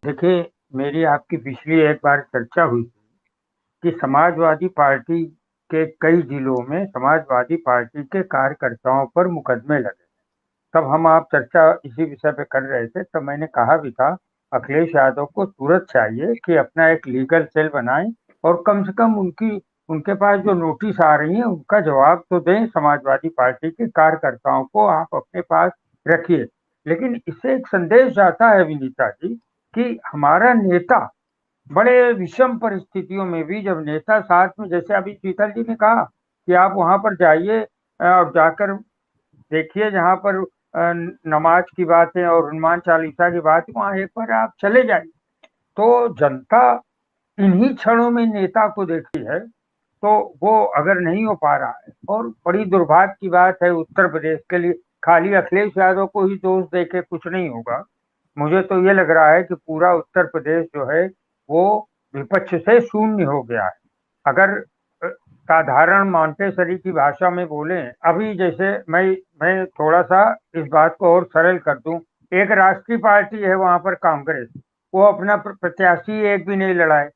देखिए, मेरी आपकी पिछली एक बार चर्चा हुई थी कि समाजवादी पार्टी के कई जिलों में समाजवादी पार्टी के कार्यकर्ताओं पर मुकदमे लगे। तब हम आप चर्चा इसी विषय पे कर रहे थे, तब मैंने कहा भी था अखिलेश यादव को तुरंत चाहिए कि अपना एक लीगल सेल बनाएं और कम से कम उनके पास जो नोटिस आ रही है उनका जवाब तो दें। समाजवादी पार्टी के कार्यकर्ताओं को आप अपने पास रखिए। लेकिन इससे एक संदेश जाता है विनीता जी कि हमारा नेता बड़े विषम परिस्थितियों में भी जब नेता साथ में, जैसे अभी शीतल जी ने कहा कि आप वहां पर जाइए और जाकर देखिए जहां पर नमाज की बात है और हनुमान चालीसा की बात है, वहां एक बार आप चले जाइए। तो जनता इन्हीं क्षणों में नेता को देखती है। तो वो अगर नहीं हो पा रहा है, और बड़ी दुर्भाग्य की बात है उत्तर प्रदेश के लिए, खाली अखिलेश यादव को ही दोष देके कुछ नहीं होगा। मुझे तो ये लग रहा है कि पूरा उत्तर प्रदेश जो है वो विपक्ष से शून्य हो गया है। अगर साधारण मॉन्टेसरी की भाषा में बोले, अभी जैसे मैं थोड़ा सा इस बात को और सरल कर दूं। एक राष्ट्रीय पार्टी है वहां पर कांग्रेस, वो अपना प्रत्याशी एक भी नहीं लड़ाए।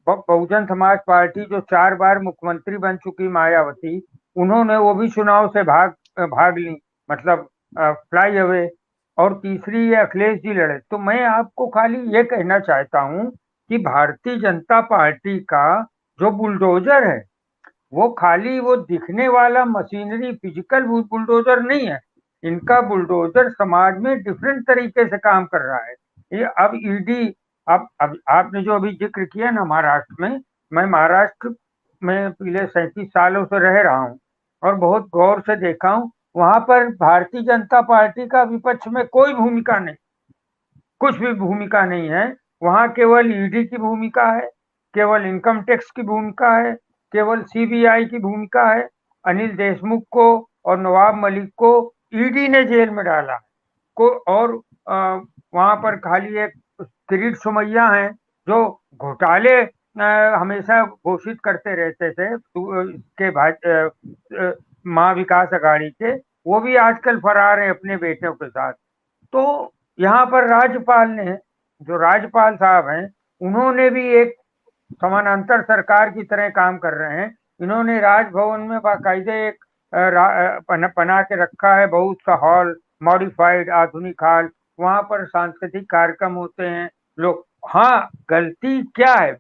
बहुजन समाज पार्टी जो 4 बार मुख्यमंत्री बन चुकी मायावती, उन्होंने वो भी चुनाव से भाग भाग ली, मतलब फ्लाई अवे। और तीसरी ये अखिलेश जी लड़े। तो मैं आपको खाली ये कहना चाहता हूं कि भारतीय जनता पार्टी का जो बुलडोजर है वो खाली वो दिखने वाला मशीनरी फिजिकल बुलडोजर नहीं है। इनका बुलडोजर समाज में डिफरेंट तरीके से काम कर रहा है। ये अब ईडी, अब आपने जो अभी जिक्र किया ना महाराष्ट्र में, मैं महाराष्ट्र में पिछले 37 सालों से रह रहा हूँ और बहुत गौर से देखा हूँ। वहां पर भारतीय जनता पार्टी का विपक्ष में कोई भूमिका नहीं, कुछ भी भूमिका नहीं है। वहां केवल ईडी की भूमिका है, केवल इनकम टैक्स की भूमिका है, केवल सीबीआई की भूमिका है। अनिल देशमुख को और नवाब मलिक को ईडी ने जेल में डाला को। और वहां पर खाली एक किरीट सोमैया हैं जो घोटाले हमेशा घोषित करते रहते थे के महाविकास अघाड़ी के, वो भी आजकल फरार हैं अपने बेटों के साथ। तो यहाँ पर राज्यपाल ने, जो राज्यपाल साहब हैं, उन्होंने भी एक समानांतर सरकार की तरह काम कर रहे हैं। इन्होंने राजभवन में बाकायदे एक बना के रखा है, बहुत सा हॉल, मॉडिफाइड आधुनिक हॉल। वहां पर सांस्कृतिक कार्यक्रम होते हैं लोग। हाँ, गलती क्या है,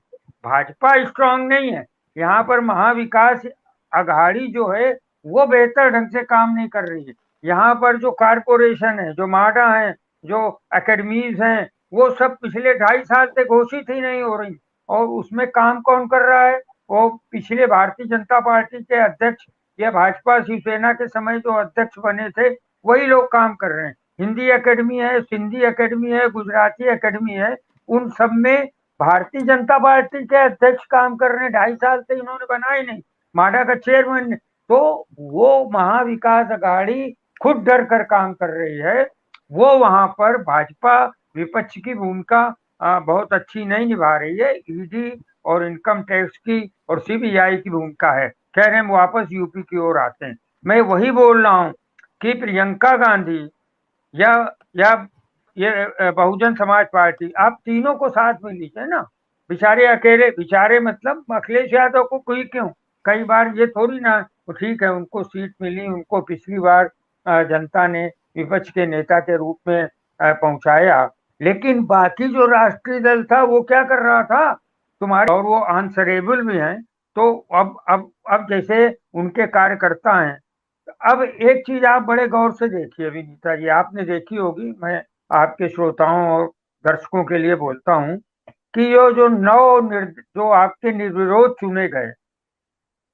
भाजपा स्ट्रांग नहीं है यहाँ पर। महाविकास अघाड़ी जो है वो बेहतर ढंग से काम नहीं कर रही है। यहाँ पर जो कारपोरेशन है, जो माडा है, जो एकेडमीज हैं, वो सब पिछले 2.5 साल से घोषित ही नहीं हो रही। और उसमें काम कौन कर रहा है? वो पिछले भारतीय जनता पार्टी के अध्यक्ष या भाजपा शिवसेना के समय जो अध्यक्ष बने थे वही लोग काम कर रहे हैं। हिंदी एकेडमी है, सिंधी एकेडमी है, गुजराती एकेडमी है, उन सब में भारतीय जनता पार्टी के अध्यक्ष काम कर रहे हैं। 2.5 साल से इन्होंने बनाए नहीं, माडा का चेयरमैन। तो वो महाविकास अघाड़ी खुद डर कर काम कर रही है। वो वहां पर भाजपा विपक्ष की भूमिका बहुत अच्छी नहीं निभा रही है। ईडी और इनकम टैक्स की और सीबीआई की भूमिका है। खैर, हम वापस यूपी की ओर आते हैं। मैं वही बोल रहा हूं कि प्रियंका गांधी या या ये बहुजन समाज पार्टी, आप तीनों को साथ में लीजिए ना। बेचारे अकेले, बेचारे मतलब अखिलेश यादव को कोई क्यों? कई बार ये थोड़ी ना, तो ठीक है उनको सीट मिली, उनको पिछली बार जनता ने विपक्ष के नेता के रूप में पहुंचाया। लेकिन बाकी जो राष्ट्रीय दल था वो क्या कर रहा था तुम्हारे, और वो आंसरेबल भी हैं। तो अब जैसे उनके कार्यकर्ता हैं। अब एक चीज आप बड़े गौर से देखिए विनीता जी, आपने देखी होगी, मैं आपके श्रोताओं और दर्शकों के लिए बोलता हूं कि ये जो जो आपके निर्विरोध चुने गए,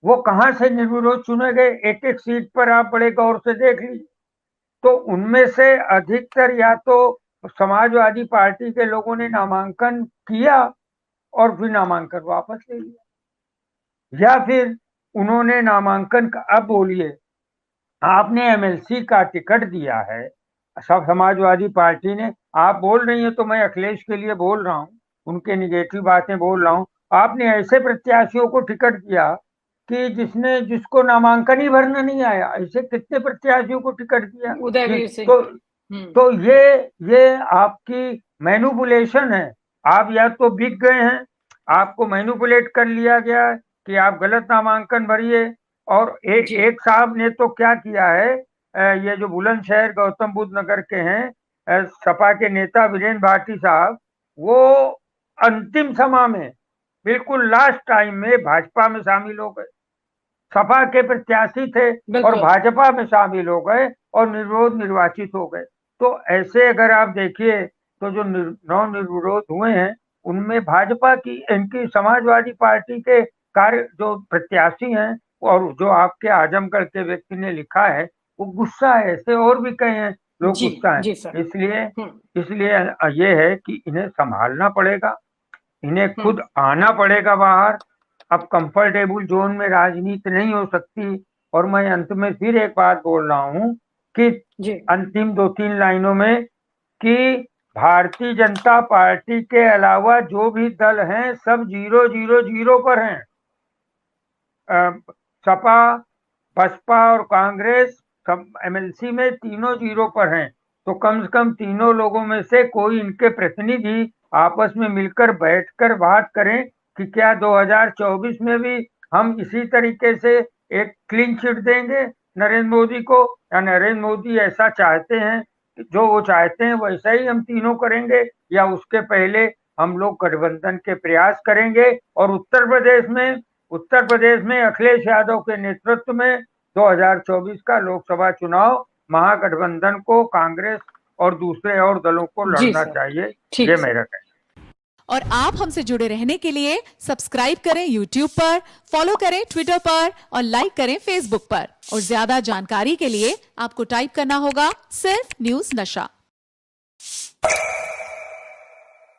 वो कहां से निर्विरोध चुने गए? एक एक सीट पर आप बड़े गौर से देख लीजिए। तो उनमें से अधिकतर या तो समाजवादी पार्टी के लोगों ने नामांकन किया और फिर नामांकन वापस ले लिया, या फिर उन्होंने नामांकन का, अब बोलिए, आपने एमएलसी का टिकट दिया है सब समाजवादी पार्टी ने। आप बोल रही हैं तो मैं अखिलेश के लिए बोल रहा हूँ, उनके निगेटिव बातें बोल रहा हूँ। आपने ऐसे प्रत्याशियों को टिकट दिया कि जिसको नामांकन ही भरना नहीं आया। ऐसे कितने प्रत्याशियों को टिकट दिया कि उदयवीर सिंह। तो ये आपकी मैनिपुलेशन है। आप या तो बिक गए हैं, आपको मैनिपुलेट कर लिया गया है कि आप गलत नामांकन भरिए। और जी एक साहब ने तो क्या किया है, ये जो बुलंदशहर गौतम बुद्ध नगर के हैं, सपा के नेता वीरेंद्र भाटी साहब, वो अंतिम समय में बिल्कुल लास्ट टाइम में भाजपा में शामिल हो गए। सपा के प्रत्याशी थे और बिल्कुल। भाजपा में शामिल हो गए और निर्विरोध निर्वाचित हो गए। तो ऐसे अगर आप देखिए तो जो नौ निर्विरोध हुए हैं उनमें भाजपा की, इनकी समाजवादी पार्टी के कार्य जो प्रत्याशी हैं, और जो आपके आजमगढ़ के व्यक्ति ने लिखा है वो गुस्सा है। ऐसे और भी कई हैं लोग जी गुस्सा है। जी सर। इसलिए हम्म इसलिए ये है कि इन्हें संभालना पड़ेगा, इन्हें खुद हम्म आना पड़ेगा बाहर। अब कंफर्टेबल जोन में राजनीति नहीं हो सकती। और मैं अंत में फिर एक बात बोल रहा हूं कि जी अंतिम 2-3 लाइनों में कि भारतीय जनता पार्टी के अलावा जो भी दल हैं सब 0-0-0 पर हैं। सपा, बसपा और कांग्रेस सब एमएलसी में तीनों 0 पर हैं। तो कम से कम तीनों लोगों में से कोई इनके प्रतिनिधि आपस में मिलकर बैठकर बात करें कि क्या 2024 में भी हम इसी तरीके से एक क्लीन चिट देंगे नरेंद्र मोदी को, या नरेंद्र मोदी ऐसा चाहते हैं, जो वो चाहते हैं वैसा ही हम तीनों करेंगे, या उसके पहले हम लोग गठबंधन के प्रयास करेंगे। और उत्तर प्रदेश में अखिलेश यादव के नेतृत्व में 2024 का लोकसभा चुनाव महागठबंधन को, कांग्रेस और दूसरे और दलों को जी लड़ना सर। चाहिए। ये ठीक सर। मेरा कहना है। और आप हमसे जुड़े रहने के लिए सब्सक्राइब करें YouTube पर, फॉलो करें ट्विटर पर और लाइक करें Facebook पर। और ज्यादा जानकारी के लिए आपको टाइप करना होगा सिर्फ न्यूज नशा।